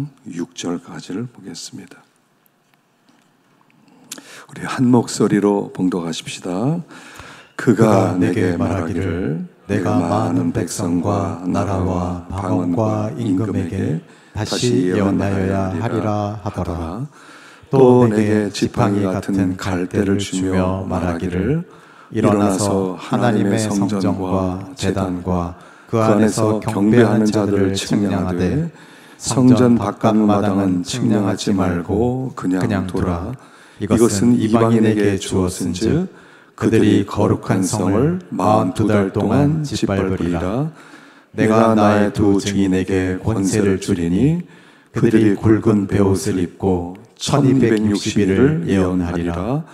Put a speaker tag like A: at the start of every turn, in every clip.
A: 1장 6절까지를 보겠습니다. 우리 한 목소리로 봉독하십시다. 그가 내게 말하기를 내가 많은 백성과 나라와 방언과 임금에게 다시 예언하여야 하리라 하더라. 또 내게 지팡이 같은 갈대를 주며 말하기를 일어나서 하나님의 성전과 제단과 그 안에서 경배하는 자들을 측량하되 성전 바깥마당은 측량하지 말고 그냥 두라. 이것은 이방인에게 주었은즉 그들이 거룩한 성을 42달 동안 짓밟으리라. 내가 나의 두 증인에게 권세를 주리니 그들이 굵은 베옷을 입고 1260일을 예언하리라.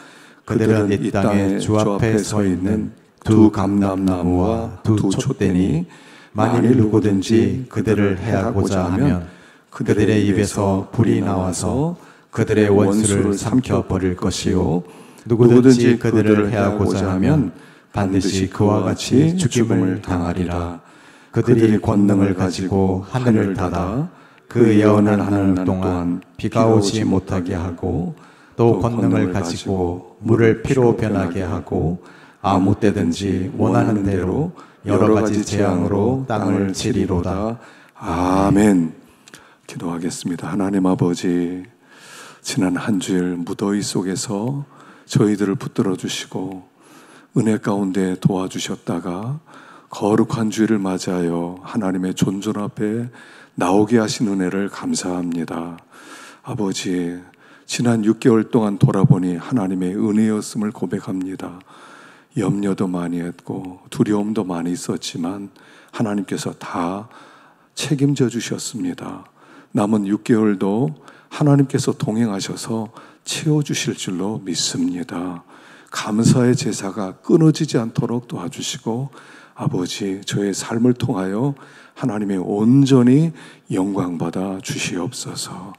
A: 그들은 이 땅에 주 앞에 서 있는 두 감람나무와 두 촛대니 만일 누구든지 그들을 해하고자 하면 그들의 입에서 불이 나와서 그들의 원수를 삼켜버릴 것이요 누구든지 그들을 해하고자 하면 반드시 그와 같이 죽임을 당하리라. 그들이 권능을 가지고 하늘을 닫아 그 예언을 하는 동안 비가 오지 못하게 하고 또 권능을 가지고 물을 피로 변하게 하고 아무 때든지 원하는 대로 여러 가지 재앙으로 땅을 치리로다. 아멘. 기도하겠습니다. 하나님 아버지, 지난 한 주일 무더위 속에서 저희들을 붙들어 주시고 은혜 가운데 도와주셨다가 거룩한 주일을 맞이하여 하나님의 존존 앞에 나오게 하신 은혜를 감사합니다. 아버지, 지난 6개월 동안 돌아보니 하나님의 은혜였음을 고백합니다. 염려도 많이 했고 두려움도 많이 있었지만 하나님께서 다 책임져 주셨습니다. 남은 6개월도 하나님께서 동행하셔서 채워주실 줄로 믿습니다. 감사의 제사가 끊어지지 않도록 도와주시고 아버지, 저의 삶을 통하여 하나님의 온전히 영광받아 주시옵소서.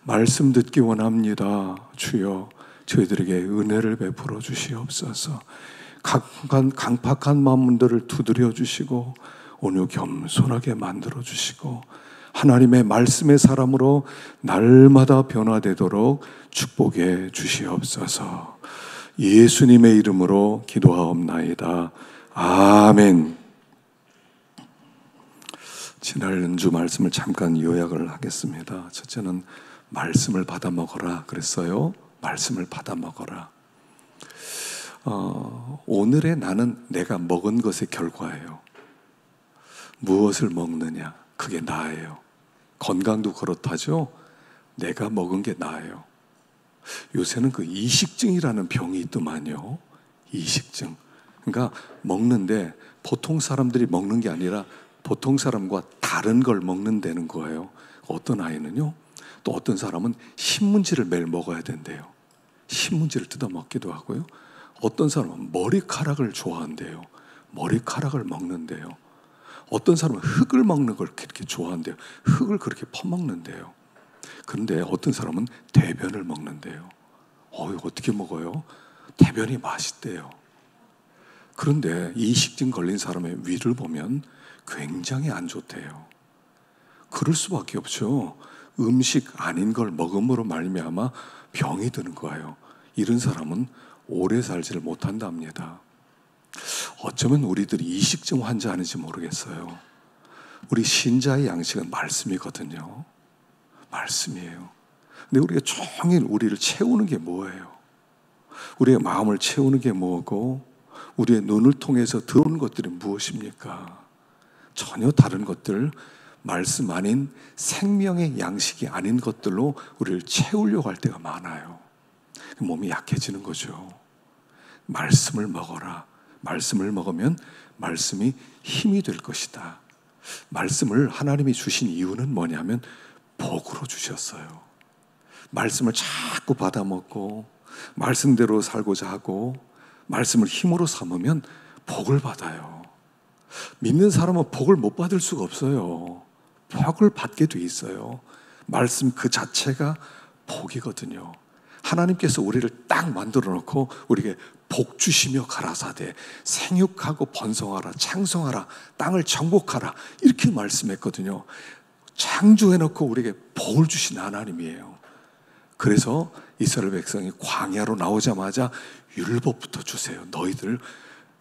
A: 말씀 듣기 원합니다. 주여, 저희들에게 은혜를 베풀어 주시옵소서. 강팍한 마음들을 두드려 주시고 오늘 겸손하게 만들어 주시고 하나님의 말씀의 사람으로 날마다 변화되도록 축복해 주시옵소서. 예수님의 이름으로 기도하옵나이다. 아멘. 지난 연주 말씀을 잠깐 요약을 하겠습니다. 첫째는 말씀을 받아 먹어라 그랬어요. 말씀을 받아 먹어라. 오늘의 나는 내가 먹은 것의 결과예요. 무엇을 먹느냐, 그게 나예요. 건강도 그렇다죠. 내가 먹은 게 나예요. 요새는 그 이식증이라는 병이 있더만요. 이식증. 그러니까 먹는데 보통 사람들이 먹는 게 아니라 보통 사람과 다른 걸 먹는다는 거예요. 어떤 아이는요, 또 어떤 사람은 신문지를 매일 먹어야 된대요. 신문지를 뜯어 먹기도 하고요. 어떤 사람은 머리카락을 좋아한대요. 머리카락을 먹는데요. 어떤 사람은 흙을 먹는 걸 그렇게 좋아한대요. 흙을 그렇게 퍼먹는데요. 그런데 어떤 사람은 대변을 먹는데요. 어떻게 먹어요? 대변이 맛있대요. 그런데 이식증 걸린 사람의 위를 보면 굉장히 안 좋대요. 그럴 수밖에 없죠. 음식 아닌 걸 먹음으로 말미암아 병이 드는 거예요. 이런 사람은 오래 살지를 못한답니다. 어쩌면 우리들이 이식증 환자 아닌지 모르겠어요. 우리 신자의 양식은 말씀이거든요. 말씀이에요. 근데 우리가 종일 우리를 채우는 게 뭐예요? 우리의 마음을 채우는 게 뭐고 우리의 눈을 통해서 들어오는 것들이 무엇입니까? 전혀 다른 것들, 말씀 아닌 생명의 양식이 아닌 것들로 우리를 채우려고 할 때가 많아요. 몸이 약해지는 거죠. 말씀을 먹어라. 말씀을 먹으면 말씀이 힘이 될 것이다. 말씀을 하나님이 주신 이유는 뭐냐면 복으로 주셨어요. 말씀을 자꾸 받아 먹고 말씀대로 살고자 하고 말씀을 힘으로 삼으면 복을 받아요. 믿는 사람은 복을 못 받을 수가 없어요. 복을 받게 돼 있어요. 말씀 그 자체가 복이거든요. 하나님께서 우리를 딱 만들어 놓고 우리에게 복 주시며 가라사대 생육하고 번성하라, 창성하라, 땅을 정복하라 이렇게 말씀했거든요. 창조해놓고 우리에게 복을 주신 하나님이에요. 그래서 이스라엘 백성이 광야로 나오자마자 율법부터 주세요. 너희들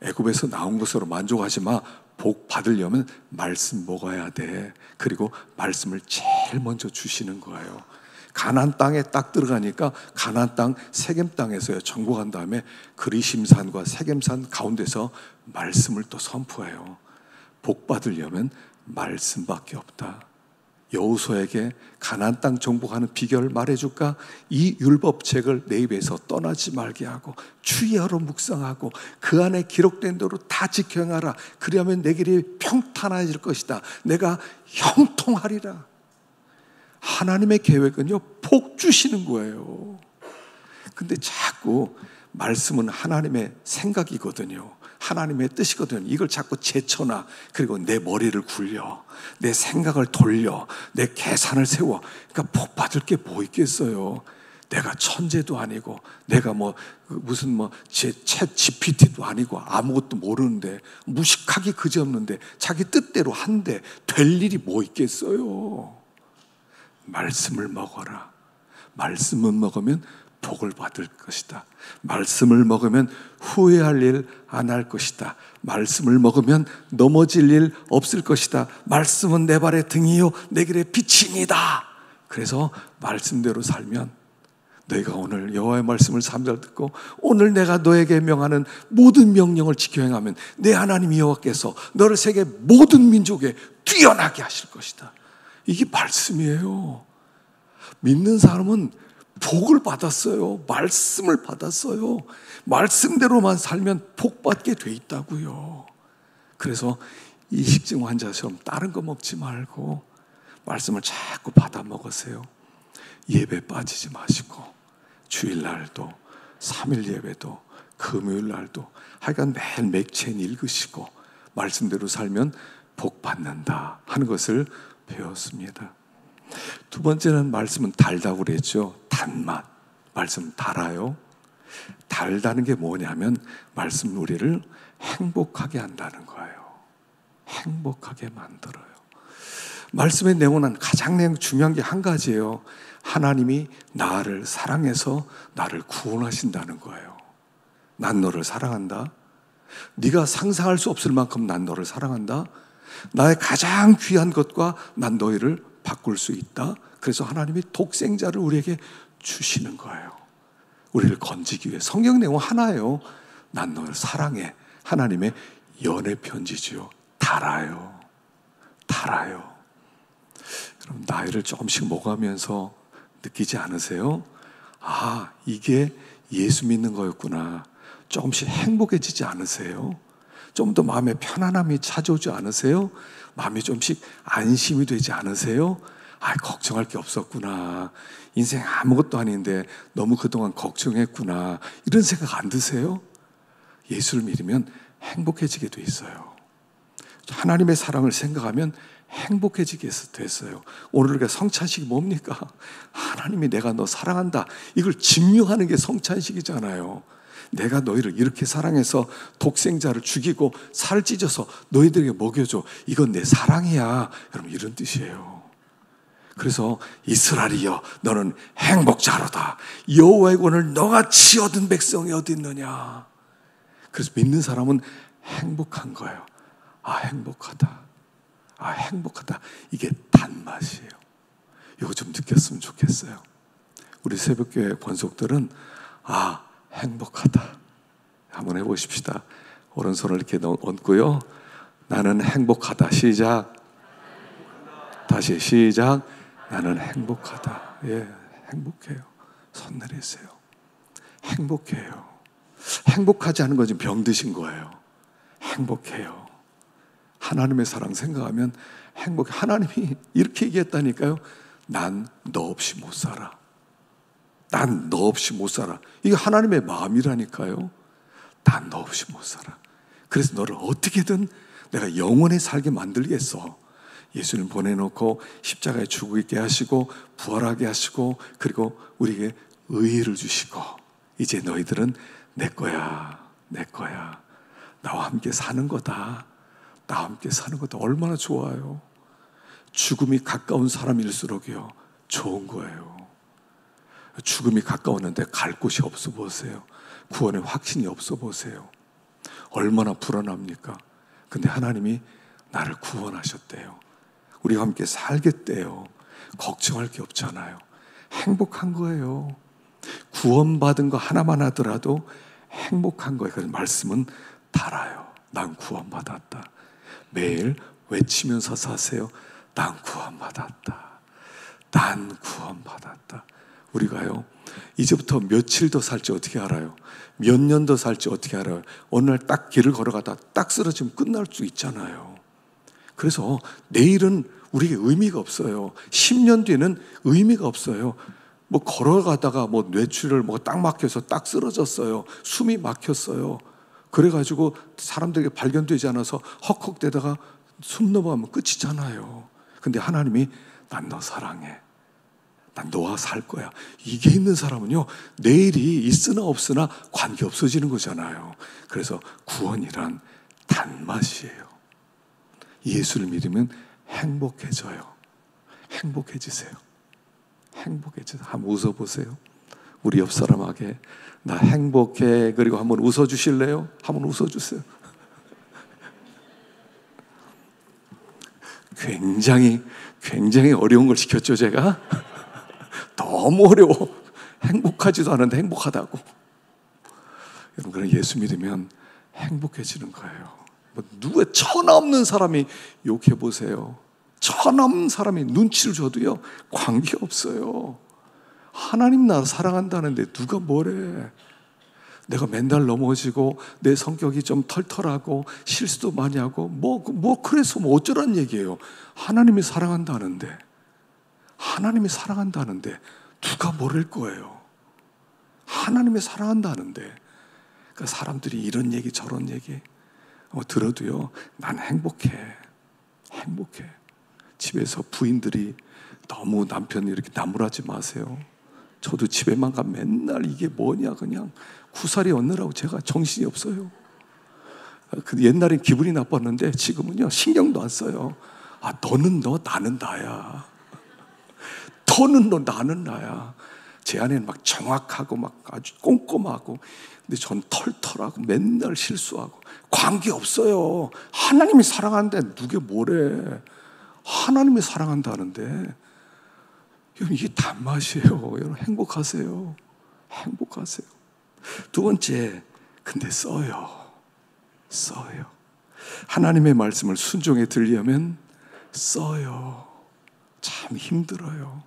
A: 애굽에서 나온 것으로 만족하지 마. 복 받으려면 말씀 먹어야 돼. 그리고 말씀을 제일 먼저 주시는 거예요. 가나안 땅에 딱 들어가니까 가나안 땅 세겜 땅에서요 정복한 다음에 그리심산과 세겜산 가운데서 말씀을 또 선포해요. 복 받으려면 말씀밖에 없다. 여호수아에게 가나안 땅 정복하는 비결을 말해줄까? 이 율법책을 내 입에서 떠나지 말게 하고 주의하러 묵상하고 그 안에 기록된 대로 다 지켜 행하라. 그리하면 내 길이 평탄해질 것이다. 내가 형통하리라. 하나님의 계획은요 복 주시는 거예요. 근데 자꾸 말씀은 하나님의 생각이거든요. 하나님의 뜻이거든요. 이걸 자꾸 제쳐놔. 그리고 내 머리를 굴려. 내 생각을 돌려. 내 계산을 세워. 그러니까 복 받을 게 뭐 있겠어요. 내가 천재도 아니고 내가 무슨 챗 GPT도 아니고 아무것도 모르는데 무식하기 그지없는데 자기 뜻대로 한데 될 일이 뭐 있겠어요. 말씀을 먹어라. 말씀을 먹으면 복을 받을 것이다. 말씀을 먹으면 후회할 일 안 할 것이다. 말씀을 먹으면 넘어질 일 없을 것이다. 말씀은 내 발의 등이요 내 길의 빛이니다. 그래서 말씀대로 살면 너희가 오늘 여호와의 말씀을 3절 듣고 오늘 내가 너에게 명하는 모든 명령을 지켜 행하면 내 하나님 여호와께서 너를 세계 모든 민족에 뛰어나게 하실 것이다. 이게 말씀이에요. 믿는 사람은 복을 받았어요. 말씀을 받았어요. 말씀대로만 살면 복 받게 돼 있다고요. 그래서 이식증 환자처럼 다른 거 먹지 말고 말씀을 자꾸 받아 먹으세요. 예배 빠지지 마시고 주일날도 3일 예배도 금요일날도 하여간 매일 맥체인 읽으시고 말씀대로 살면 복 받는다 하는 것을 배웠습니다. 두 번째는 말씀은 달다고 그랬죠. 단맛. 말씀 달아요. 달다는 게 뭐냐면 말씀은 우리를 행복하게 한다는 거예요. 행복하게 만들어요. 말씀의 내용은 가장 중요한 게 한 가지예요. 하나님이 나를 사랑해서 나를 구원하신다는 거예요. 난 너를 사랑한다. 네가 상상할 수 없을 만큼 난 너를 사랑한다. 나의 가장 귀한 것과 난 너희를 바꿀 수 있다. 그래서 하나님이 독생자를 우리에게 주시는 거예요. 우리를 건지기 위해. 성경 내용 하나예요. 난 너를 사랑해. 하나님의 연애 편지지요. 달아요. 달아요. 여러분 나이를 조금씩 먹으면서 느끼지 않으세요? 아, 이게 예수 믿는 거였구나. 조금씩 행복해지지 않으세요? 좀 더 마음에 편안함이 찾아오지 않으세요? 마음이 좀씩 안심이 되지 않으세요? 아, 걱정할 게 없었구나. 인생 아무것도 아닌데 너무 그동안 걱정했구나. 이런 생각 안 드세요? 예수를 믿으면 행복해지게 돼 있어요. 하나님의 사랑을 생각하면 행복해지게 됐어요. 오늘 우리가 성찬식이 뭡니까? 하나님이 내가 너 사랑한다. 이걸 증명하는 게 성찬식이잖아요. 내가 너희를 이렇게 사랑해서 독생자를 죽이고 살을 찢어서 너희들에게 먹여줘. 이건 내 사랑이야. 여러분 이런 뜻이에요. 그래서 이스라엘이여 너는 행복자로다. 여호와의 권을 너같이 얻은 백성이 어디 있느냐. 그래서 믿는 사람은 행복한 거예요. 아, 행복하다. 아, 행복하다. 이게 단맛이에요. 이거 좀 느꼈으면 좋겠어요. 우리 새벽교회 권속들은 아, 행복하다. 한번 해보십시다. 오른손을 이렇게 얹고요. 나는 행복하다. 시작. 다시 시작. 나는 행복하다. 예, 행복해요. 손 내리세요. 행복해요. 행복하지 않은 건 지금 병드신 거예요. 행복해요. 하나님의 사랑 생각하면 행복해. 하나님이 이렇게 얘기했다니까요. 난 너 없이 못 살아. 난 너 없이 못 살아. 이게 하나님의 마음이라니까요. 난 너 없이 못 살아. 그래서 너를 어떻게든 내가 영원히 살게 만들겠어. 예수님 보내놓고 십자가에 죽게 하시고 부활하게 하시고 그리고 우리에게 의의를 주시고 이제 너희들은 내 거야. 내 거야. 나와 함께 사는 거다. 나와 함께 사는 것도 얼마나 좋아요. 죽음이 가까운 사람일수록요 좋은 거예요. 죽음이 가까웠는데 갈 곳이 없어 보세요. 구원의 확신이 없어 보세요. 얼마나 불안합니까? 근데 하나님이 나를 구원하셨대요. 우리가 함께 살겠대요. 걱정할 게 없잖아요. 행복한 거예요. 구원받은 거 하나만 하더라도 행복한 거예요. 그래서 말씀은 달아요. 난 구원받았다. 매일 외치면서 사세요. 난 구원받았다. 난 구원받았다. 우리가요, 이제부터 며칠 더 살지 어떻게 알아요? 몇 년 더 살지 어떻게 알아요? 어느 날 딱 길을 걸어가다 딱 쓰러지면 끝날 수 있잖아요. 그래서 내일은 우리에게 의미가 없어요. 10년 뒤에는 의미가 없어요. 뭐 걸어가다가 뭐 뇌출혈 뭐 딱 막혀서 딱 쓰러졌어요. 숨이 막혔어요. 그래가지고 사람들에게 발견되지 않아서 헉헉대다가 숨 넘어가면 끝이잖아요. 근데 하나님이 난 너 사랑해. 난 너와 살 거야. 이게 있는 사람은요, 내일이 있으나 없으나 관계 없어지는 거잖아요. 그래서 구원이란 단맛이에요. 예수를 믿으면 행복해져요. 행복해지세요. 행복해지세요. 한번 웃어보세요. 우리 옆 사람에게 나 행복해. 그리고 한번 웃어주실래요? 한번 웃어주세요. 굉장히 어려운 걸 시켰죠, 제가? 너무 어려워. 행복하지도 않은데 행복하다고. 여러분, 그런 예수 믿으면 행복해지는 거예요. 뭐 누구의 천하 없는 사람이 욕해 보세요. 천하 없는 사람이 눈치를 줘도요 관계 없어요. 하나님 나라 사랑한다는데 누가 뭐래. 내가 맨날 넘어지고 내 성격이 좀 털털하고 실수도 많이 하고 뭐 그래서 뭐 어쩌란 얘기예요. 하나님이 사랑한다는데 누가 모를 거예요. 하나님이 사랑한다는데. 그러니까 사람들이 이런 얘기 저런 얘기 들어도요 난 행복해. 집에서 부인들이 너무 남편이 이렇게 나무라지 마세요. 저도 집에만 가면 맨날 이게 뭐냐 그냥 구살이 얻느라고 제가 정신이 없어요. 옛날엔 기분이 나빴는데 지금은요 신경도 안 써요. 아, 너는 너, 나는 나야. 너는 너, 나는 나야. 제 아내는 막 정확하고 막 아주 꼼꼼하고, 근데 전 털털하고 맨날 실수하고. 관계 없어요. 하나님이 사랑하는데 누게 뭐래. 하나님이 사랑한다는데. 여러분, 이게 단맛이에요. 여러분, 행복하세요. 두 번째, 근데 써요. 하나님의 말씀을 순종해 들려면 써요. 참 힘들어요.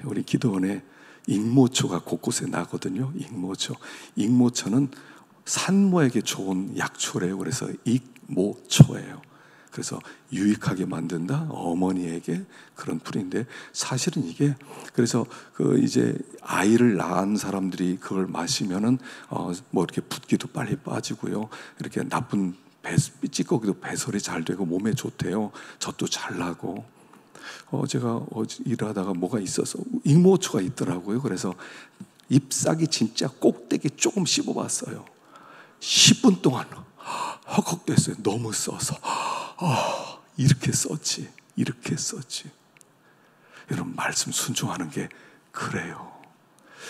A: 우리 기도원에 익모초가 곳곳에 나거든요. 익모초는 산모에게 좋은 약초래요. 그래서 익모초예요. 그래서 유익하게 만든다. 어머니에게 그런 풀인데 사실은 이게 그래서 이제 아이를 낳은 사람들이 그걸 마시면은 뭐 이렇게 붓기도 빨리 빠지고요. 이렇게 나쁜 찌꺼기도 배설이 잘 되고 몸에 좋대요. 젖도 잘 나고. 제가 일하다가 뭐가 있어서 익모초가 있더라고요. 그래서 잎사귀 진짜 꼭대기 조금 씹어봤어요. 10분 동안 헉헉댔어요. 너무 써서. 이렇게 썼지. 여러분, 말씀 순종하는 게 그래요.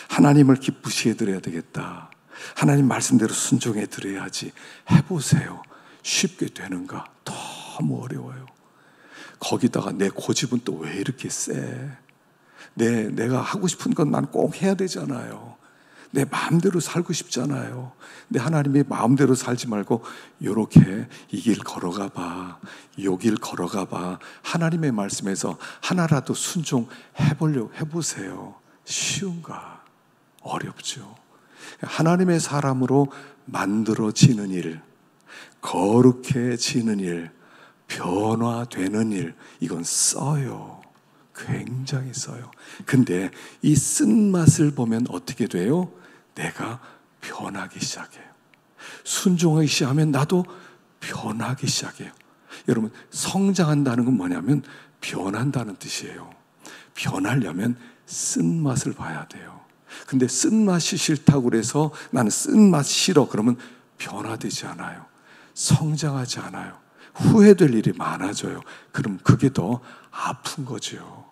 A: 하나님을 기쁘시게 드려야 되겠다. 하나님 말씀대로 순종해 드려야지. 해보세요. 쉽게 되는가? 너무 어려워요. 거기다가 내 고집은 또 왜 이렇게 세? 내가 하고 싶은 건 난 꼭 해야 되잖아요. 내 마음대로 살고 싶잖아요. 근데 하나님이 마음대로 살지 말고 요렇게 이 길 걸어가 봐. 요 길 걸어가 봐. 하나님의 말씀에서 하나라도 순종해보려고 해보세요. 쉬운가? 어렵죠. 하나님의 사람으로 만들어지는 일, 거룩해지는 일, 변화되는 일, 이건 써요. 굉장히 써요. 근데 이 쓴맛을 보면 어떻게 돼요? 내가 변하기 시작해요. 순종하기 시작하면 나도 변하기 시작해요. 여러분, 성장한다는 건 뭐냐면 변한다는 뜻이에요. 변하려면 쓴맛을 봐야 돼요. 근데 쓴맛이 싫다고 그래서 나는 쓴맛 싫어 그러면 변화되지 않아요. 성장하지 않아요. 후회될 일이 많아져요. 그럼 그게 더 아픈 거죠.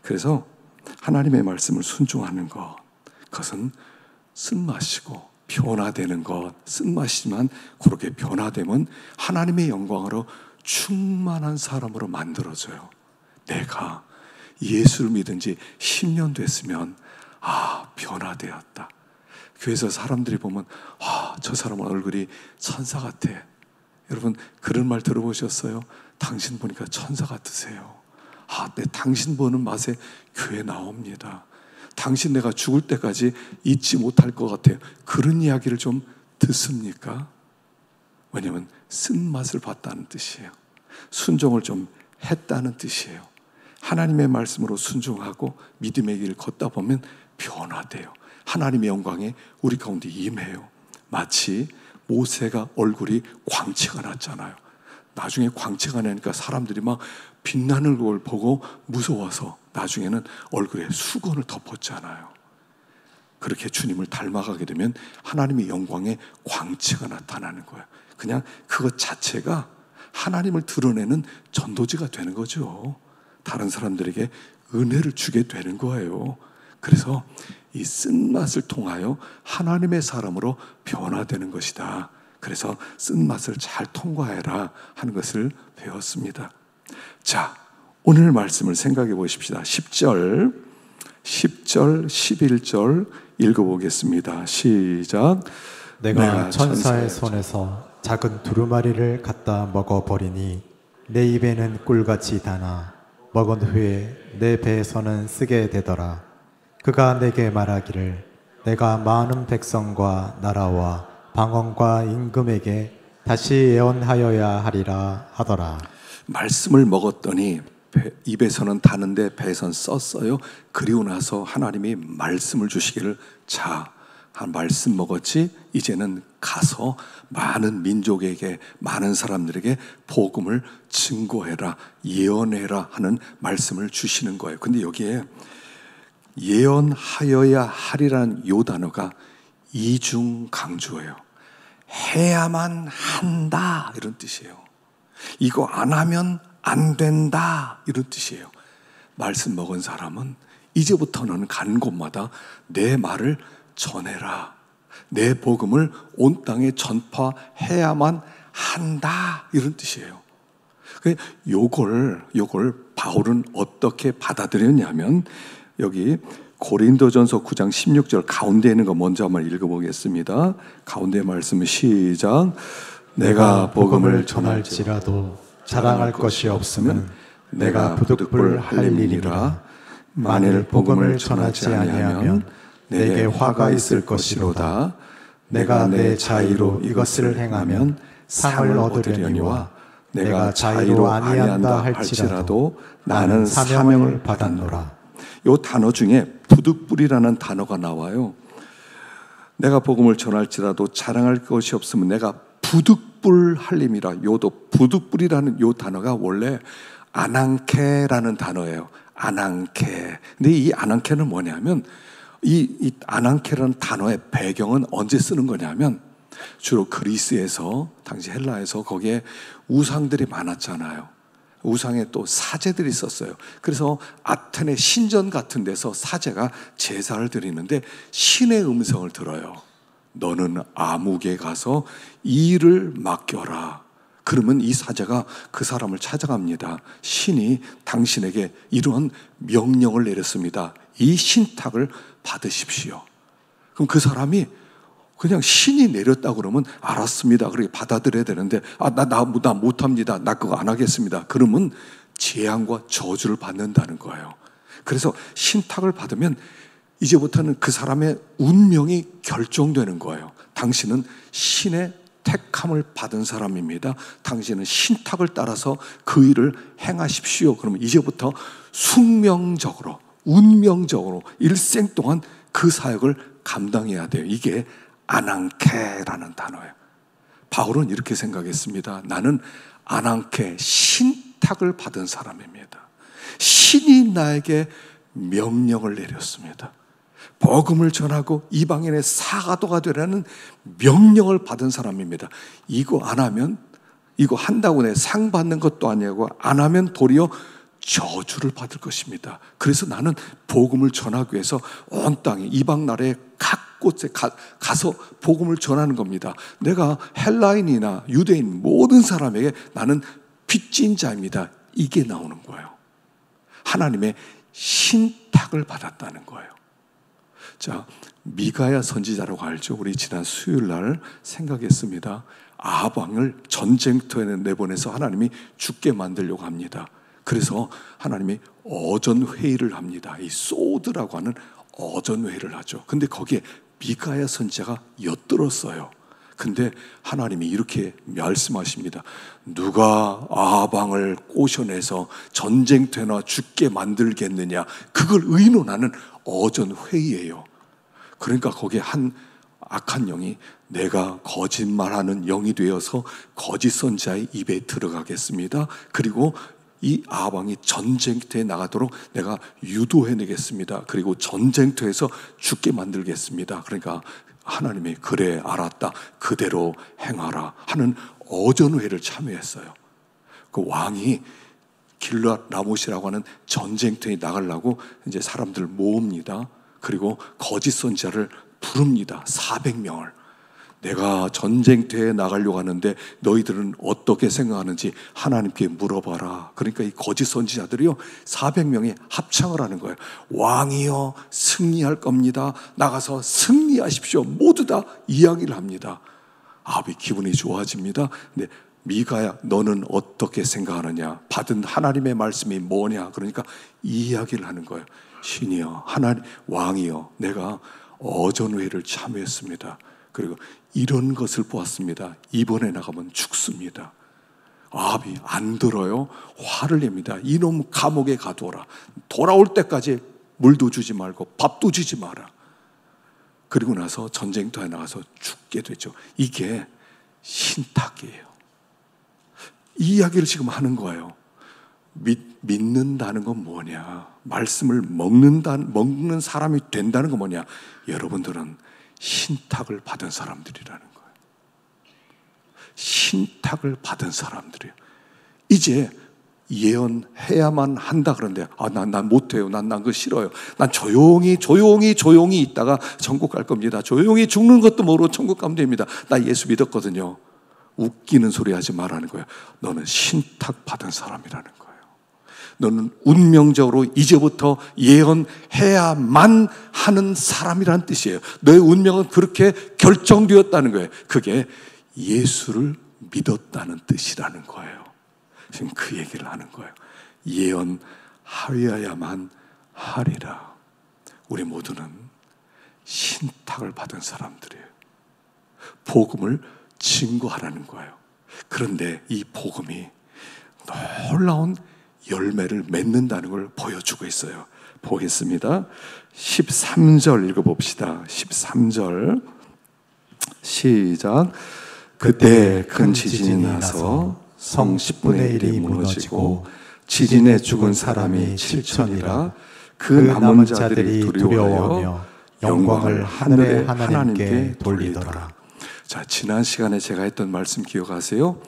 A: 그래서 하나님의 말씀을 순종하는 것, 그것은 쓴맛이고 변화되는 것, 쓴맛이지만 그렇게 변화되면 하나님의 영광으로 충만한 사람으로 만들어져요. 내가 예수를 믿은 지 10년 됐으면 변화되었다. 교회에서 사람들이 보면 저 사람 얼굴이 천사 같아. 여러분 그런 말 들어보셨어요? 당신 보니까 천사 같으세요. 네, 당신 보는 맛에 교회 나옵니다. 당신 내가 죽을 때까지 잊지 못할 것 같아요. 그런 이야기를 좀 듣습니까? 왜냐하면 쓴맛을 봤다는 뜻이에요. 순종을 좀 했다는 뜻이에요. 하나님의 말씀으로 순종하고 믿음의 길을 걷다 보면 변화돼요. 하나님의 영광이 우리 가운데 임해요. 마치 모세가 얼굴이 광채가 났잖아요. 나중에 광채가 나니까 사람들이 막 빛나는 걸 보고 무서워서 나중에는 얼굴에 수건을 덮었잖아요. 그렇게 주님을 닮아가게 되면 하나님의 영광에 광채가 나타나는 거예요. 그냥 그것 자체가 하나님을 드러내는 전도지가 되는 거죠. 다른 사람들에게 은혜를 주게 되는 거예요. 그래서 이 쓴맛을 통하여 하나님의 사람으로 변화되는 것이다. 그래서 쓴맛을 잘 통과해라 하는 것을 배웠습니다. 자, 오늘 말씀을 생각해 보십시다. 10절, 11절 읽어보겠습니다. 시작.
B: 내가 천사의 손에서 작은 두루마리를 갖다 먹어버리니 내 입에는 꿀같이 다나 먹은 후에 내 배에서는 쓰게 되더라. 그가 내게 말하기를 내가 많은 백성과 나라와 방언과 임금에게 다시 예언하여야 하리라 하더라.
A: 말씀을 먹었더니 입에서는 다는데 배에서는 썼어요. 그리고 나서 하나님이 말씀을 주시기를 한 말씀 먹었지 이제는 가서 많은 민족에게 많은 사람들에게 복음을 증거해라 예언해라 하는 말씀을 주시는 거예요. 근데 여기에 예언하여야 하리라는 요 단어가 이중 강조예요. 해야만 한다 이런 뜻이에요. 이거 안 하면 안 된다 이런 뜻이에요. 말씀 먹은 사람은 이제부터는 가는 곳마다 내 말을 전해라. 내 복음을 온 땅에 전파해야만 한다 이런 뜻이에요. 요걸 바울은 어떻게 받아들였냐면 여기 고린도전서 9장 16절 가운데 있는 거 먼저 한번 읽어보겠습니다. 가운데 말씀은 시작. 내가 복음을
B: 전할지라도 자랑할 것이 없으면 내가 부득불 할 일이라. 만일 복음을 전하지 아니하면 내게 화가 있을 것이로다. 내가 내 자의로 이것을 행하면 상을 얻으려니와 내가 자의로 아니한다 할지라도 나는 사명을 받았노라.
A: 이 단어 중에 부득불이라는 단어가 나와요. 내가 복음을 전할지라도 자랑할 것이 없으면 내가 부득불 할림이라. 요도 부득불이라는 요 단어가 원래 아낭케라는 단어예요. 아낭케. 근데 이 아낭케는 뭐냐면 이 아낭케라는 단어의 배경은 언제 쓰는 거냐면 주로 그리스에서 당시 헬라에서 거기에 우상들이 많았잖아요. 우상에 또 사제들이 있었어요. 그래서 아테네 신전 같은 데서 사제가 제사를 드리는데 신의 음성을 들어요. 너는 아무개 가서 이 일을 맡겨라. 그러면 이 사제가 그 사람을 찾아갑니다. 신이 당신에게 이런 명령을 내렸습니다. 이 신탁을 받으십시오. 그럼 그 사람이 그냥 신이 내렸다 그러면 알았습니다. 그렇게 받아들여야 되는데 나 못합니다. 나 그거 안 하겠습니다. 그러면 재앙과 저주를 받는다는 거예요. 그래서 신탁을 받으면 이제부터는 그 사람의 운명이 결정되는 거예요. 당신은 신의 택함을 받은 사람입니다. 당신은 신탁을 따라서 그 일을 행하십시오. 그러면 이제부터 숙명적으로 운명적으로 일생 동안 그 사역을 감당해야 돼요. 이게 아낭케라는 단어예요. 바울은 이렇게 생각했습니다. 나는 아낭케 신탁을 받은 사람입니다. 신이 나에게 명령을 내렸습니다. 복음을 전하고 이방인의 사가도가 되라는 명령을 받은 사람입니다. 이거 안 하면 이거 한다고 내 상 받는 것도 아니고 안 하면 도리어 저주를 받을 것입니다. 그래서 나는 복음을 전하기 위해서 온 땅에 이방 나라에 각 곳에 가서 복음을 전하는 겁니다. 내가 헬라인이나 유대인 모든 사람에게 나는 빚진 자입니다. 이게 나오는 거예요. 하나님의 신탁을 받았다는 거예요. 자, 미가야 선지자라고 알죠? 우리 지난 수요일 날 생각했습니다. 아합 왕을 전쟁터에 내보내서 하나님이 죽게 만들려고 합니다. 그래서 하나님이 어전회의를 합니다. 이 소드라고 하는 어전회의를 하죠. 근데 거기에 미가야 선지자가 엿들었어요. 근데 하나님이 이렇게 말씀하십니다. 누가 아합 왕을 꼬셔내서 전쟁터나 죽게 만들겠느냐, 그걸 의논하는 어전회의예요. 그러니까 거기에 한 악한 영이 내가 거짓말하는 영이 되어서 거짓 선지자의 입에 들어가겠습니다. 그리고 이 아합 왕이 전쟁터에 나가도록 내가 유도해내겠습니다. 그리고 전쟁터에서 죽게 만들겠습니다. 그러니까 하나님이 그래 알았다, 그대로 행하라 하는 어전회를 참여했어요. 그 왕이 길르앗 라못이라고 하는 전쟁터에 나가려고 이제 사람들 모읍니다. 그리고 거짓 선지자를 부릅니다. 400명을. 내가 전쟁터에 나가려고 하는데 너희들은 어떻게 생각하는지 하나님께 물어봐라. 그러니까 이 거짓 선지자들이요 400명이 합창을 하는 거예요. 왕이여 승리할 겁니다. 나가서 승리하십시오. 모두 다 이야기를 합니다. 아합이 기분이 좋아집니다. 근데 미가야 너는 어떻게 생각하느냐, 받은 하나님의 말씀이 뭐냐, 그러니까 이 이야기를 하는 거예요. 신이여, 하나님, 왕이여, 내가 어전회를 참여했습니다. 그리고 이런 것을 보았습니다. 이번에 나가면 죽습니다. 아합이 안 들어요. 화를 냅니다. 이놈 감옥에 가두어라. 돌아올 때까지 물도 주지 말고 밥도 주지 마라. 그리고 나서 전쟁터에 나가서 죽게 되죠. 이게 신탁이에요. 이 이야기를 지금 하는 거예요. 믿는다는 건 뭐냐? 말씀을 먹는 사람이 된다는 건 뭐냐? 여러분들은 신탁을 받은 사람들이라는 거예요. 신탁을 받은 사람들이에요. 이제 예언해야만 한다 그런데 난 못해요. 난 그거 싫어요. 난 조용히 있다가 천국 갈 겁니다. 조용히 죽는 것도 모르고 천국 가면 됩니다. 나 예수 믿었거든요. 웃기는 소리 하지 말라는 거예요. 너는 신탁 받은 사람이라는 거예요. 너는 운명적으로 이제부터 예언해야만 하는 사람이라는 뜻이에요. 너의 운명은 그렇게 결정되었다는 거예요. 그게 예수를 믿었다는 뜻이라는 거예요. 지금 그 얘기를 하는 거예요. 예언하여야만 하리라. 우리 모두는 신탁을 받은 사람들이에요. 복음을 증거하라는 거예요. 그런데 이 복음이 놀라운 열매를 맺는다는 걸 보여주고 있어요. 보겠습니다. 13절 읽어봅시다. 13절 시작. 그때 큰 지진이 나서 성 10분의 1이 무너지고 지진에 죽은 사람이 7천이라. 그 남은 자들이 두려워하며 영광을 하늘의 하나님께 돌리더라. 자, 지난 시간에 제가 했던 말씀 기억하세요?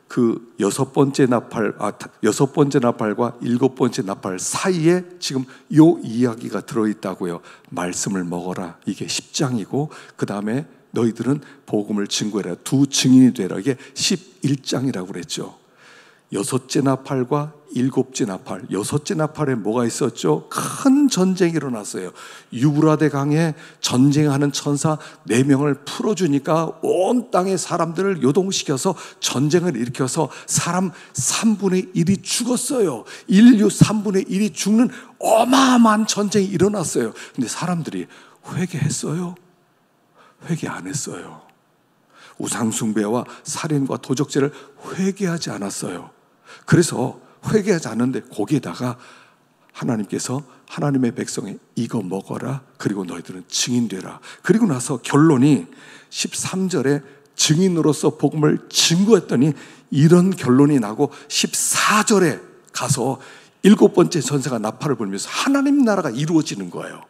A: 그 여섯 번째 나팔과 일곱 번째 나팔 사이에 지금 요 이야기가 들어있다고요. 말씀을 먹어라. 이게 10장이고 그 다음에 너희들은 복음을 증거해라. 두 증인이 되라. 이게 11장이라고 그랬죠. 여섯째 나팔과 일곱째 나팔. 여섯째 나팔에 뭐가 있었죠? 큰 전쟁이 일어났어요. 유브라데 강에 전쟁하는 천사 4명을 풀어주니까 온 땅의 사람들을 요동시켜서 전쟁을 일으켜서 사람 3분의 1이 죽었어요. 인류 3분의 1이 죽는 어마어마한 전쟁이 일어났어요. 근데 사람들이 회개했어요? 회개 안 했어요. 우상숭배와 살인과 도적죄를 회개하지 않았어요. 그래서 회개하지 않는데 거기에다가 하나님께서 하나님의 백성에 이거 먹어라. 그리고 너희들은 증인되라. 그리고 나서 결론이 13절에 증인으로서 복음을 증거했더니 이런 결론이 나고 14절에 가서 7번째 전사가 나팔을 불면서 하나님 나라가 이루어지는 거예요.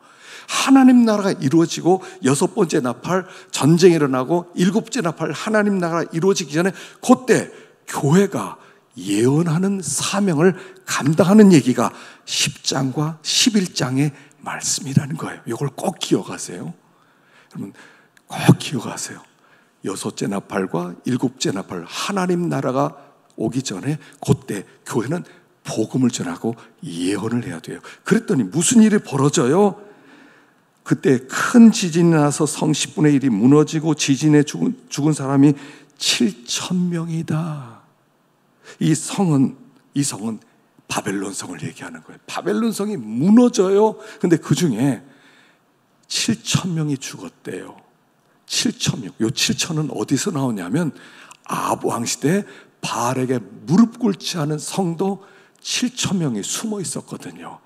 A: 하나님 나라가 이루어지고 6번째 나팔 전쟁이 일어나고 7번째 나팔 하나님 나라가 이루어지기 전에 그때 교회가 예언하는 사명을 감당하는 얘기가 10장과 11장의 말씀이라는 거예요. 이걸 꼭 기억하세요. 여러분 꼭 기억하세요. 6째 나팔과 7째 나팔 하나님 나라가 오기 전에 그때 교회는 복음을 전하고 예언을 해야 돼요. 그랬더니 무슨 일이 벌어져요? 그때 큰 지진이 나서 성 10분의 1이 무너지고 지진에 죽은 사람이 7,000명이다. 이 성은 바벨론 성을 얘기하는 거예요. 바벨론 성이 무너져요. 근데 그 중에 7,000명이 죽었대요. 7,000명. 요 7,000은 어디서 나오냐면 아합 왕 시대에 바알에게 무릎 꿇지 않은 성도 7,000명이 숨어 있었거든요.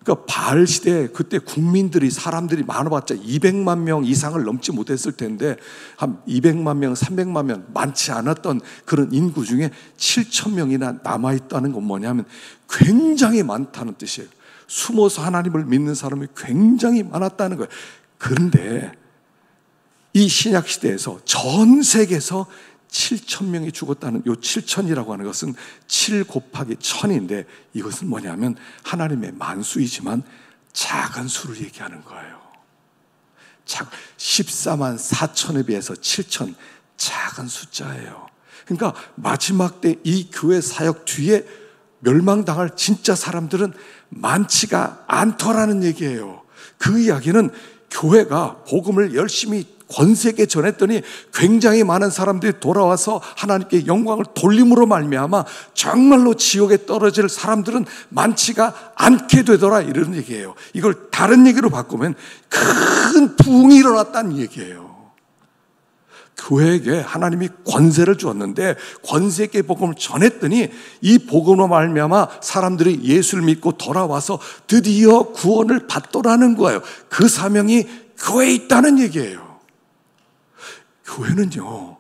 A: 그러니까 바알 시대에 그때 국민들이 사람들이 많아봤자 200만 명 이상을 넘지 못했을 텐데 한 200만 명, 300만 명 많지 않았던 그런 인구 중에 7,000명이나 남아있다는 건 뭐냐면 굉장히 많다는 뜻이에요. 숨어서 하나님을 믿는 사람이 굉장히 많았다는 거예요. 그런데 이 신약 시대에서 전 세계에서 7,000명이 죽었다는 요 7,000이라고 하는 것은 7 곱하기 1,000인데 이것은 뭐냐면 하나님의 만수이지만 작은 수를 얘기하는 거예요. 14만 4천에 비해서 7,000 작은 숫자예요. 그러니까 마지막 때 이 교회 사역 뒤에 멸망당할 진짜 사람들은 많지가 않더라는 얘기예요. 그 이야기는 교회가 복음을 열심히 권세게 전했더니 굉장히 많은 사람들이 돌아와서 하나님께 영광을 돌림으로 말미암아 정말로 지옥에 떨어질 사람들은 많지가 않게 되더라, 이런 얘기예요. 이걸 다른 얘기로 바꾸면 큰 부흥이 일어났다는 얘기예요. 교회에게 하나님이 권세를 주었는데 권세 있게 복음을 전했더니 이 복음으로 말미암아 사람들이 예수를 믿고 돌아와서 드디어 구원을 받더라는 거예요. 그 사명이 교회에 있다는 얘기예요. 교회는요,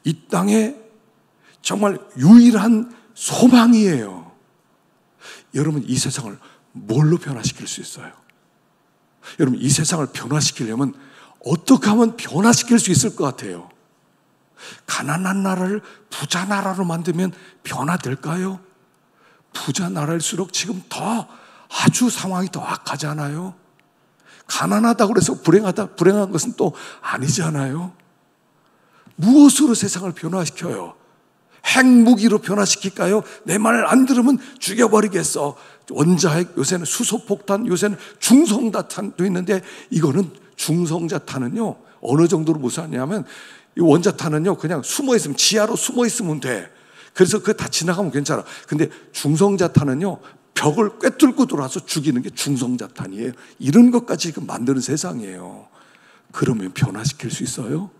A: 이 땅에 정말 유일한 소망이에요. 여러분, 이 세상을 뭘로 변화시킬 수 있어요? 여러분, 이 세상을 변화시키려면 어떻게 하면 변화시킬 수 있을 것 같아요? 가난한 나라를 부자 나라로 만들면 변화될까요? 부자 나라일수록 지금 더 아주 상황이 더 악하잖아요. 가난하다고 해서 불행한 것은 또 아니잖아요. 무엇으로 세상을 변화시켜요? 핵무기로 변화시킬까요? 내 말 안 들으면 죽여버리겠어. 원자핵, 요새는 수소폭탄, 요새는 중성자탄도 있는데 이거는 중성자탄은요 어느 정도로 무서웠냐면 이 원자탄은요 그냥 숨어있으면 지하로 숨어있으면 돼. 그래서 그거 다 지나가면 괜찮아. 근데 중성자탄은요 벽을 꿰뚫고 들어와서 죽이는 게 중성자탄이에요. 이런 것까지 지금 만드는 세상이에요. 그러면 변화시킬 수 있어요?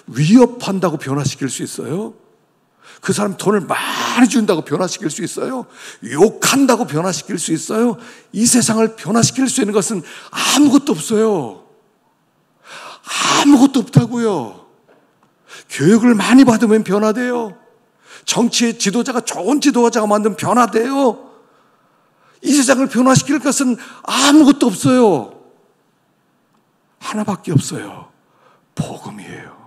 A: 위협한다고 변화시킬 수 있어요? 그 사람 돈을 많이 준다고 변화시킬 수 있어요? 욕한다고 변화시킬 수 있어요? 이 세상을 변화시킬 수 있는 것은 아무것도 없어요. 아무것도 없다고요. 교육을 많이 받으면 변화돼요. 정치의 지도자가 좋은 지도자가 만들면 변화돼요. 이 세상을 변화시킬 것은 아무것도 없어요. 하나밖에 없어요. 복음이에요.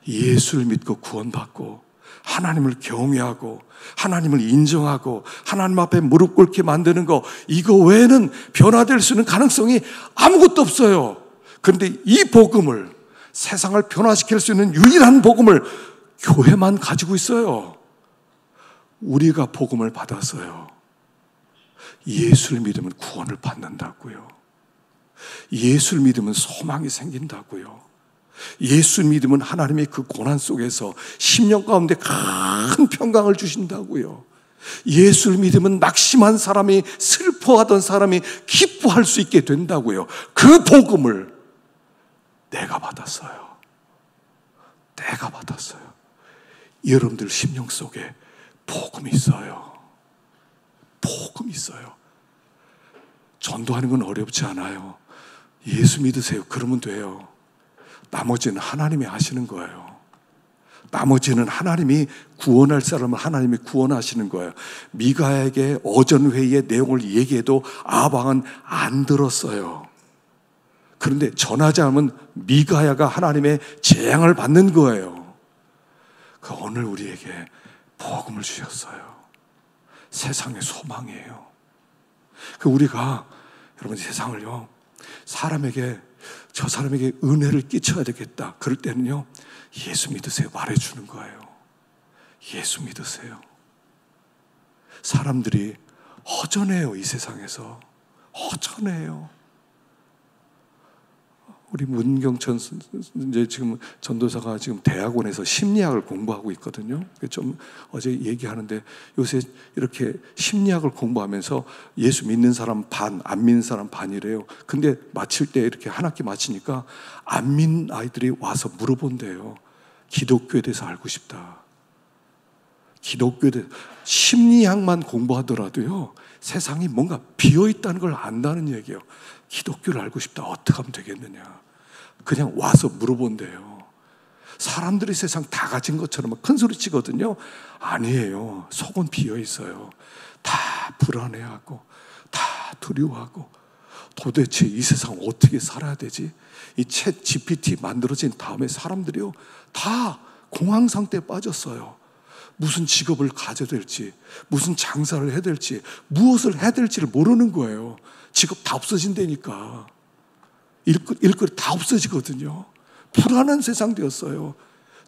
A: 예수를 믿고 구원받고 하나님을 경외하고 하나님을 인정하고 하나님 앞에 무릎 꿇게 만드는 거, 이거 외에는 변화될 수 있는 가능성이 아무것도 없어요. 그런데 이 복음을, 세상을 변화시킬 수 있는 유일한 복음을 교회만 가지고 있어요. 우리가 복음을 받았어요. 예수를 믿으면 구원을 받는다고요. 예수를 믿으면 소망이 생긴다고요. 예수 믿으면 하나님의 그 고난 속에서 10년 가운데 큰 평강을 주신다고요. 예수를 믿으면 낙심한 사람이, 슬퍼하던 사람이 기뻐할 수 있게 된다고요. 그 복음을 내가 받았어요. 내가 받았어요. 여러분들 심령 속에 복음이 있어요. 복음이 있어요. 전도하는 건 어렵지 않아요. 예수 믿으세요. 그러면 돼요. 나머지는 하나님이 하시는 거예요. 나머지는 하나님이 구원할 사람은 하나님이 구원하시는 거예요. 미가에게 오전 회의의 내용을 얘기해도 아방은 안 들었어요. 그런데 전하지 않으면 미가야가 하나님의 재앙을 받는 거예요. 그 오늘 우리에게 복음을 주셨어요. 세상의 소망이에요. 그 우리가 여러분 세상을요, 사람에게 저 사람에게 은혜를 끼쳐야 되겠다. 그럴 때는요, 예수 믿으세요 말해주는 거예요. 예수 믿으세요. 사람들이 허전해요. 이 세상에서 허전해요. 우리 문경천 이제 지금 전도사가 지금 대학원에서 심리학을 공부하고 있거든요. 좀 어제 얘기하는데 요새 이렇게 심리학을 공부하면서 예수 믿는 사람 반, 안 믿는 사람 반이래요. 근데 마칠 때 이렇게 한 학기 마치니까 안 믿는 아이들이 와서 물어본대요. 기독교에 대해서 알고 싶다. 기독교에 대해서 심리학만 공부하더라도요, 세상이 뭔가 비어있다는 걸 안다는 얘기예요. 기독교를 알고 싶다. 어떻게 하면 되겠느냐. 그냥 와서 물어본대요. 사람들이 세상 다 가진 것처럼 큰 소리 치거든요. 아니에요. 속은 비어있어요. 다 불안해하고 다 두려워하고 도대체 이 세상 어떻게 살아야 되지? 이 챗 GPT 만들어진 다음에 사람들이요, 다 공황 상태에 빠졌어요. 무슨 직업을 가져야 될지, 무슨 장사를 해야 될지, 무엇을 해야 될지를 모르는 거예요. 직업 다 없어진다니까. 일거리 다 없어지거든요. 불안한 세상 되었어요.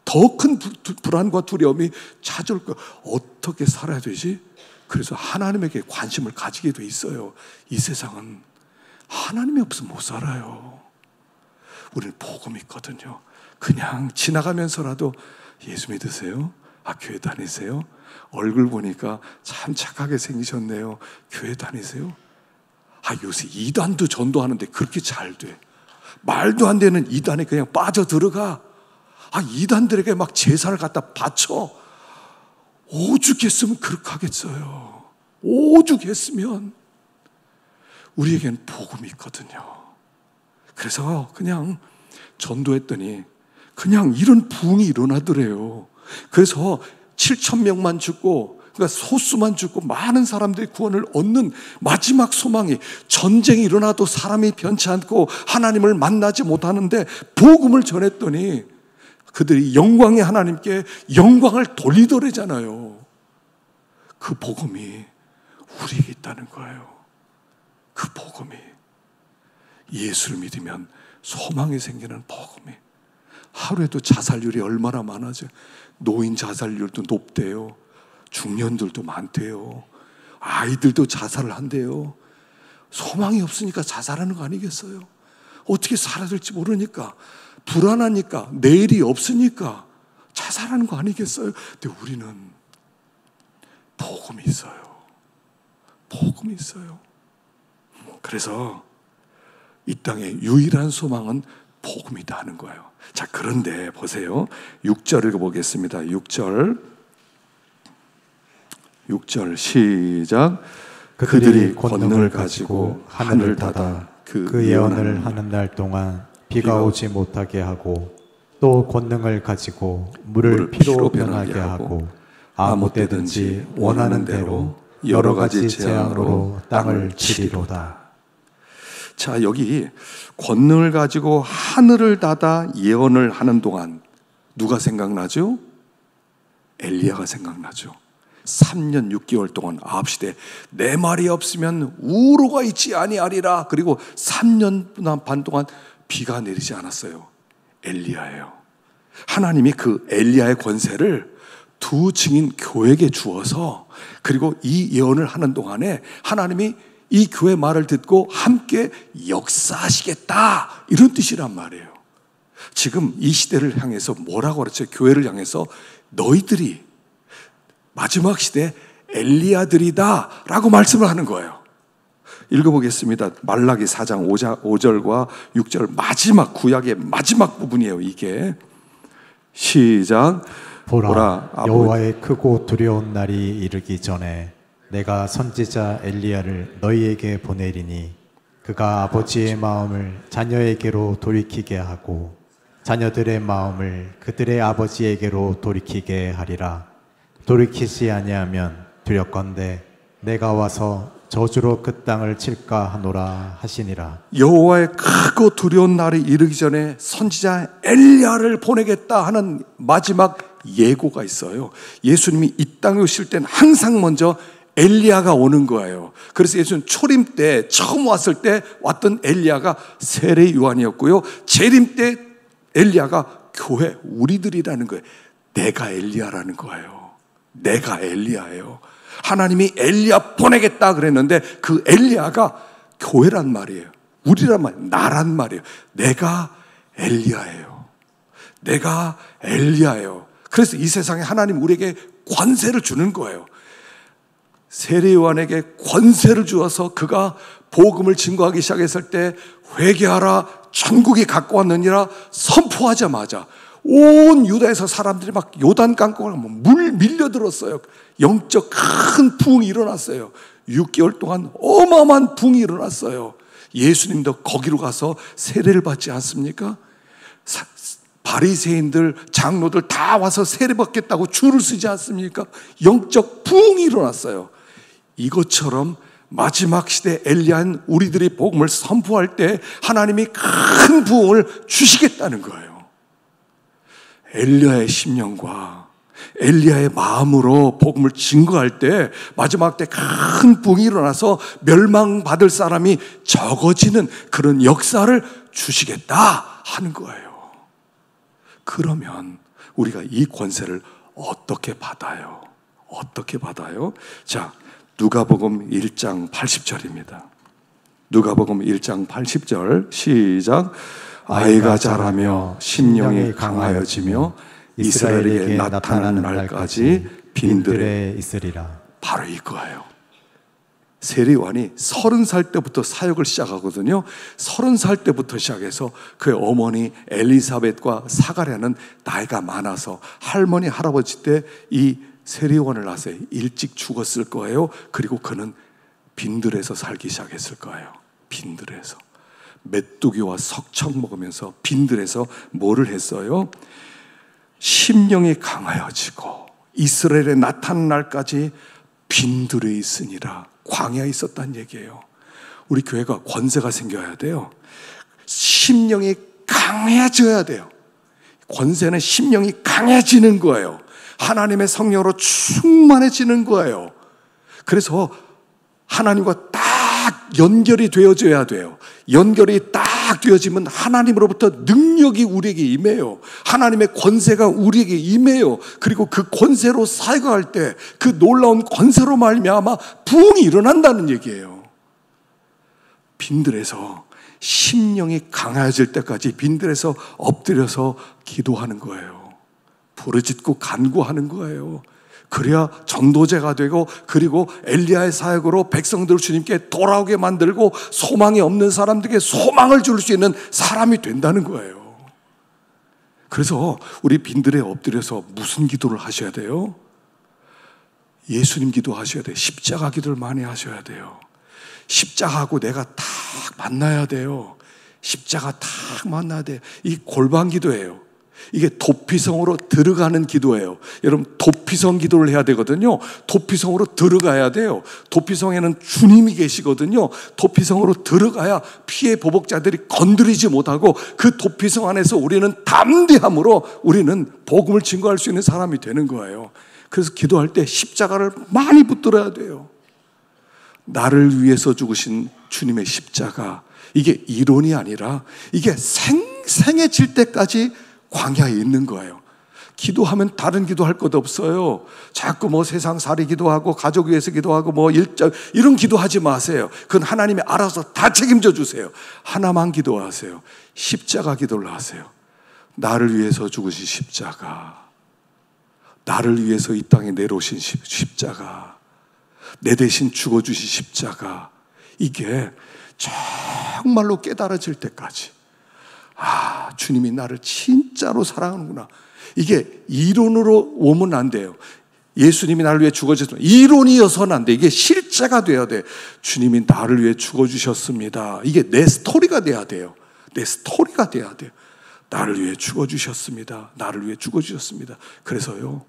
A: 더 큰 불안과 두려움이 찾아올 거예요. 어떻게 살아야 되지? 그래서 하나님에게 관심을 가지게 돼 있어요. 이 세상은 하나님이 없으면 못 살아요. 우리는 복음이 있거든요. 그냥 지나가면서라도 예수 믿으세요? 아, 교회 다니세요? 얼굴 보니까 참 착하게 생기셨네요. 교회 다니세요? 아, 요새 이단도 전도하는데 그렇게 잘 돼. 말도 안 되는 이단에 그냥 빠져 들어가. 아, 이단들에게 막 제사를 갖다 바쳐. 오죽했으면 그렇게 하겠어요. 오죽했으면. 우리에겐 복음이 있거든요. 그래서 그냥 전도했더니 그냥 이런 부흥이 일어나더래요. 그래서 7,000명만 죽고, 그러니까 소수만 죽고 많은 사람들이 구원을 얻는 마지막 소망이, 전쟁이 일어나도 사람이 변치 않고 하나님을 만나지 못하는데 복음을 전했더니 그들이 영광의 하나님께 영광을 돌리더래잖아요. 그 복음이 우리에게 있다는 거예요. 그 복음이, 예수를 믿으면 소망이 생기는 복음이. 하루에도 자살률이 얼마나 많아져. 노인 자살률도 높대요. 중년들도 많대요. 아이들도 자살을 한대요. 소망이 없으니까 자살하는 거 아니겠어요? 어떻게 살아야 될지 모르니까, 불안하니까, 내일이 없으니까 자살하는 거 아니겠어요? 근데 우리는 복음이 있어요. 복음이 있어요. 그래서 이 땅의 유일한 소망은 복음이다 하는 거예요. 자, 그런데 보세요. 6절 읽어보겠습니다. 6절 시작.
B: 그들이 권능을 가지고 하늘을 닫아 그 예언을 하는 날 동안 비가 오지 못하게 하고, 또 권능을 가지고 물을 피로 변하게 하고, 아무 때든지 원하는 대로 여러 가지 재앙으로 땅을 치리로다.
A: 자, 여기 권능을 가지고 하늘을 닫아 예언을 하는 동안 누가 생각나죠? 엘리야가 생각나죠. 3년 6개월 동안 아합시대 내 말이 없으면 우로가 있지 아니하리라. 그리고 3년 반 동안 비가 내리지 않았어요. 엘리야예요. 하나님이 그 엘리야의 권세를 두 증인 교회에게 주어서, 그리고 이 예언을 하는 동안에 하나님이 이 교회 말을 듣고 함께 역사하시겠다, 이런 뜻이란 말이에요. 지금 이 시대를 향해서 뭐라고 그랬죠? 교회를 향해서 너희들이 마지막 시대 엘리야들이다 라고 말씀을 하는 거예요. 읽어보겠습니다. 말라기 4장 5절과 6절, 마지막 구약의 마지막 부분이에요. 이게 시작.
B: 보라, 여호와의 크고 두려운 날이 이르기 전에 내가 선지자 엘리야를 너희에게 보내리니, 그가 아버지의 마음을 자녀에게로 돌이키게 하고 자녀들의 마음을 그들의 아버지에게로 돌이키게 하리라. 돌이키지 아니하면 두렵건대 내가 와서 저주로 그 땅을 칠까 하노라 하시니라.
A: 여호와의 크고 두려운 날이 이르기 전에 선지자 엘리야를 보내겠다 하는 마지막 예고가 있어요. 예수님이 이 땅에 오실 때는 항상 먼저 엘리야가 오는 거예요. 그래서 예수님 초림 때 처음 왔을 때 왔던 엘리야가 세례 요한이었고요, 재림 때 엘리야가 교회 우리들이라는 거예요. 내가 엘리야라는 거예요. 내가 엘리야예요. 하나님이 엘리야 보내겠다 그랬는데 그 엘리야가 교회란 말이에요. 우리란 말이에요. 나란 말이에요. 내가 엘리야예요. 내가 엘리야예요. 그래서 이 세상에 하나님 우리에게 권세를 주는 거예요. 세례 요한에게 권세를 주어서 그가 복음을 증거하기 시작했을 때 회개하라, 천국이 가까웠느니라 선포하자마자 온 유다에서 사람들이 막 요단강가로 물 밀려들었어요. 영적 큰 부흥이 일어났어요. 6개월 동안 어마어마한 부흥이 일어났어요. 예수님도 거기로 가서 세례를 받지 않습니까? 바리새인들, 장로들 다 와서 세례 받겠다고 줄을 서지 않습니까? 영적 부흥이 일어났어요. 이것처럼 마지막 시대 엘리야는 우리들이 복음을 선포할 때 하나님이 큰 부흥을 주시겠다는 거예요. 엘리야의 심령과 엘리야의 마음으로 복음을 증거할 때 마지막 때 큰 부흥이 일어나서 멸망받을 사람이 적어지는 그런 역사를 주시겠다 하는 거예요. 그러면 우리가 이 권세를 어떻게 받아요? 어떻게 받아요? 자, 누가복음 1장 80절입니다. 누가복음 1장 80절 시작. 아이가 자라며 심령이 강하여지며 이스라엘에게 나타나는 날까지 빈들에
B: 있으리라.
A: 바로 이거예요. 세례 요한이 30살 때부터 사역을 시작하거든요. 30살 때부터 시작해서 그의 어머니 엘리사벳과 사가랴는 나이가 많아서 할머니 할아버지 때 이 세례 요한을 낳았어요. 일찍 죽었을 거예요. 그리고 그는 빈들에서 살기 시작했을 거예요. 빈들에서 메뚜기와 석청 먹으면서 빈들에서 뭐를 했어요? 심령이 강하여지고 이스라엘에 나타난 날까지 빈들에 있으니라. 광야에 있었다는 얘기예요. 우리 교회가 권세가 생겨야 돼요. 심령이 강해져야 돼요. 권세는 심령이 강해지는 거예요. 하나님의 성령으로 충만해지는 거예요. 그래서 하나님과 딱 연결이 되어져야 돼요. 연결이 딱 되어지면 하나님으로부터 능력이 우리에게 임해요. 하나님의 권세가 우리에게 임해요. 그리고 그 권세로 사역할 때 그 놀라운 권세로 말미암아 부흥이 일어난다는 얘기예요. 빈들에서 심령이 강해질 때까지 빈들에서 엎드려서 기도하는 거예요. 부르짖고 간구하는 거예요. 그래야 전도제가 되고 그리고 엘리야의 사역으로 백성들을 주님께 돌아오게 만들고 소망이 없는 사람들에게 소망을 줄 수 있는 사람이 된다는 거예요. 그래서 우리 빈들에 엎드려서 무슨 기도를 하셔야 돼요? 예수님 기도하셔야 돼요. 십자가 기도를 많이 하셔야 돼요. 십자가하고 내가 딱 만나야 돼요. 십자가 딱 만나야 돼요. 이 골방 기도예요. 이게 도피성으로 들어가는 기도예요. 여러분 도피성 기도를 해야 되거든요. 도피성으로 들어가야 돼요. 도피성에는 주님이 계시거든요. 도피성으로 들어가야 피해 보복자들이 건드리지 못하고 그 도피성 안에서 우리는 담대함으로 우리는 복음을 증거할 수 있는 사람이 되는 거예요. 그래서 기도할 때 십자가를 많이 붙들어야 돼요. 나를 위해서 죽으신 주님의 십자가, 이게 이론이 아니라 이게 생생해질 때까지 광야에 있는 거예요. 기도하면 다른 기도할 것 없어요. 자꾸 뭐 세상살이 기도하고 가족 위해서 기도하고 뭐 일정 이런 기도하지 마세요. 그건 하나님이 알아서 다 책임져 주세요. 하나만 기도하세요. 십자가 기도를 하세요. 나를 위해서 죽으신 십자가, 나를 위해서 이 땅에 내려오신 십자가, 내 대신 죽어주신 십자가, 이게 정말로 깨달아질 때까지, 아, 주님이 나를 진짜로 사랑하는구나. 이게 이론으로 오면 안 돼요. 예수님이 나를 위해 죽어주셨습니다. 이론이어서는 안 돼. 이게 실제가 돼야 돼. 주님이 나를 위해 죽어주셨습니다. 이게 내 스토리가 돼야 돼요. 내 스토리가 돼야 돼요. 나를 위해 죽어주셨습니다. 나를 위해 죽어주셨습니다. 그래서요,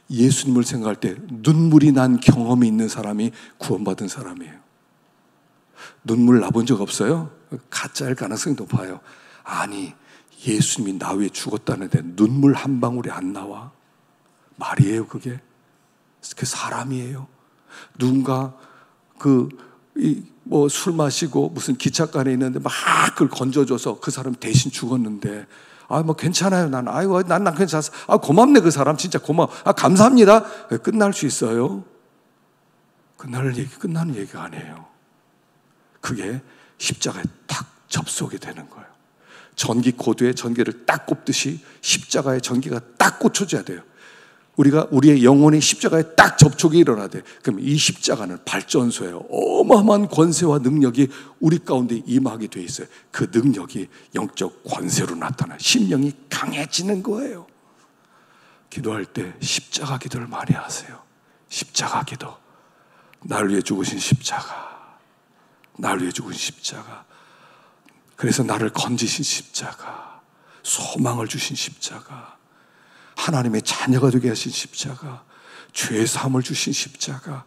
A: 예수님을 생각할 때 눈물이 난 경험이 있는 사람이 구원받은 사람이에요. 눈물 나본 적 없어요? 가짜일 가능성이 높아요. 아니, 예수님이 나 위해 죽었다는데 눈물 한 방울이 안 나와? 말이에요, 그게? 그 사람이에요. 누군가 술 마시고 무슨 기찻간에 있는데 막 그걸 건져줘서 그 사람 대신 죽었는데, 괜찮아요. 난 괜찮았어. 고맙네, 그 사람. 진짜 고마워. 감사합니다. 끝날 수 있어요? 끝나는 얘기가 아니에요. 그게 십자가에 딱 접속이 되는 거예요. 전기 고도에 전기를 딱 꼽듯이 십자가에 전기가 딱 꽂혀져야 돼요. 우리의 영혼이 십자가에 딱 접촉이 일어나야 돼. 그럼 이 십자가는 발전소예요. 어마어마한 권세와 능력이 우리 가운데 임하게 돼 있어요. 그 능력이 영적 권세로 나타나요. 심령이 강해지는 거예요. 기도할 때 십자가 기도를 많이 하세요. 십자가 기도. 나를 위해 죽으신 십자가. 나를 위해 죽으신 십자가. 그래서 나를 건지신 십자가. 소망을 주신 십자가. 하나님의 자녀가 되게 하신 십자가, 죄 사함을 주신 십자가,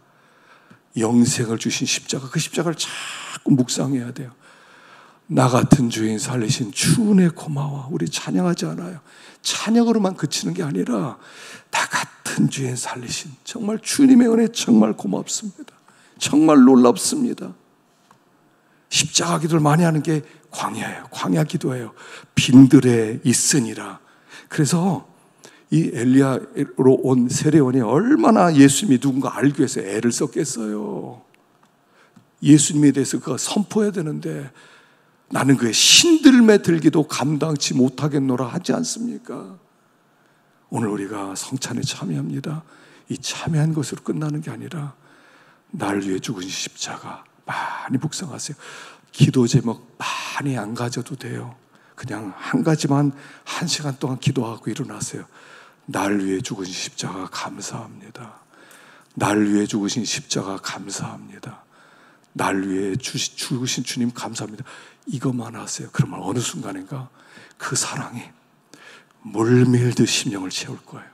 A: 영생을 주신 십자가, 그 십자가를 자꾸 묵상해야 돼요. 나 같은 죄인 살리신 주 은혜 고마워. 우리 찬양하지 않아요. 찬양으로만 그치는 게 아니라 나 같은 죄인 살리신 정말 주님의 은혜 정말 고맙습니다. 정말 놀랍습니다. 십자가 기도를 많이 하는 게 광야예요. 광야 기도예요. 빈들에 있으니라. 그래서 이 엘리야로 온 세례원이 얼마나 예수님이 누군가 알기 위해서 애를 썼겠어요. 예수님에 대해서 그가 선포해야 되는데 나는 그의 신들매 들기도 감당치 못하겠노라 하지 않습니까? 오늘 우리가 성찬에 참여합니다. 이 참여한 것으로 끝나는 게 아니라 나를 위해 죽은 십자가 많이 묵상하세요. 기도 제목 많이 안 가져도 돼요. 그냥 한 가지만 1시간 동안 기도하고 일어나세요. 나를 위해 죽으신 십자가 감사합니다. 나를 위해 죽으신 십자가 감사합니다. 나를 위해 죽으신 주님 감사합니다. 이것만 하세요. 그러면 어느 순간인가 그 사랑이 물밀듯 심령을 채울 거예요.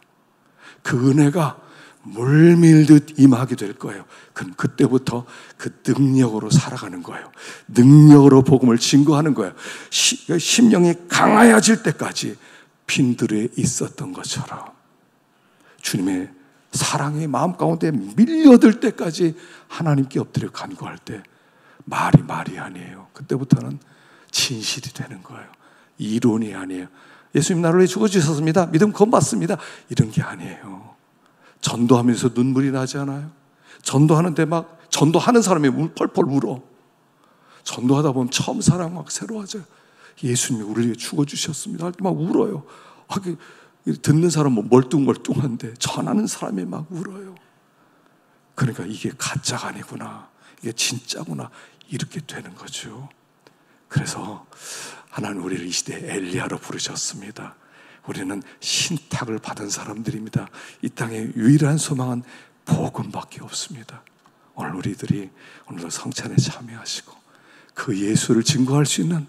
A: 그 은혜가 물밀듯 임하게 될 거예요. 그럼 그때부터 그 능력으로 살아가는 거예요. 능력으로 복음을 증거하는 거예요. 심령이 강하여질 때까지 빈들에 있었던 것처럼 주님의 사랑이 마음 가운데 밀려들 때까지 하나님께 엎드려 간구할 때 말이 아니에요. 그때부터는 진실이 되는 거예요. 이론이 아니에요. 예수님 나를 위해 죽어주셨습니다. 믿음 구원받습니다. 이런 게 아니에요. 전도하면서 눈물이 나지 않아요? 전도하는데 막 전도하는 사람이 펄펄 울어. 전도하다 보면 처음 사랑 막 새로워져요. 예수님이 우리를 위해 죽어주셨습니다 할 때 막 울어요. 듣는 사람은 멀뚱멀뚱한데 전하는 사람이 막 울어요. 그러니까 이게 가짜가 아니구나, 이게 진짜구나, 이렇게 되는 거죠. 그래서 하나님 우리를 이 시대에 엘리야로 부르셨습니다. 우리는 신탁을 받은 사람들입니다. 이 땅의 유일한 소망은 복음밖에 없습니다. 오늘 우리들이 오늘도 성찬에 참여하시고 그 예수를 증거할 수 있는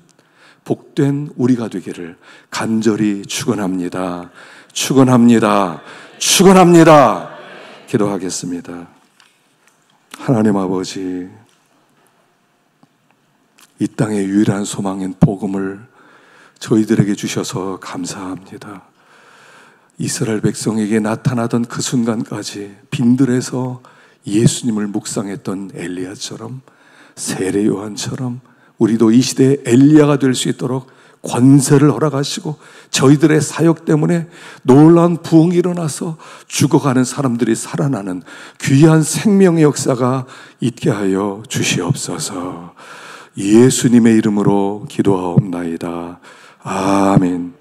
A: 복된 우리가 되기를 간절히 축원합니다. 축원합니다. 축원합니다. 기도하겠습니다. 하나님 아버지, 이 땅의 유일한 소망인 복음을 저희들에게 주셔서 감사합니다. 이스라엘 백성에게 나타나던 그 순간까지 빈들에서 예수님을 묵상했던 엘리야처럼, 세례 요한처럼 우리도 이 시대에 엘리야가 될 수 있도록 권세를 허락하시고 저희들의 사역 때문에 놀라운 부흥이 일어나서 죽어가는 사람들이 살아나는 귀한 생명의 역사가 있게 하여 주시옵소서. 예수님의 이름으로 기도하옵나이다. 아멘.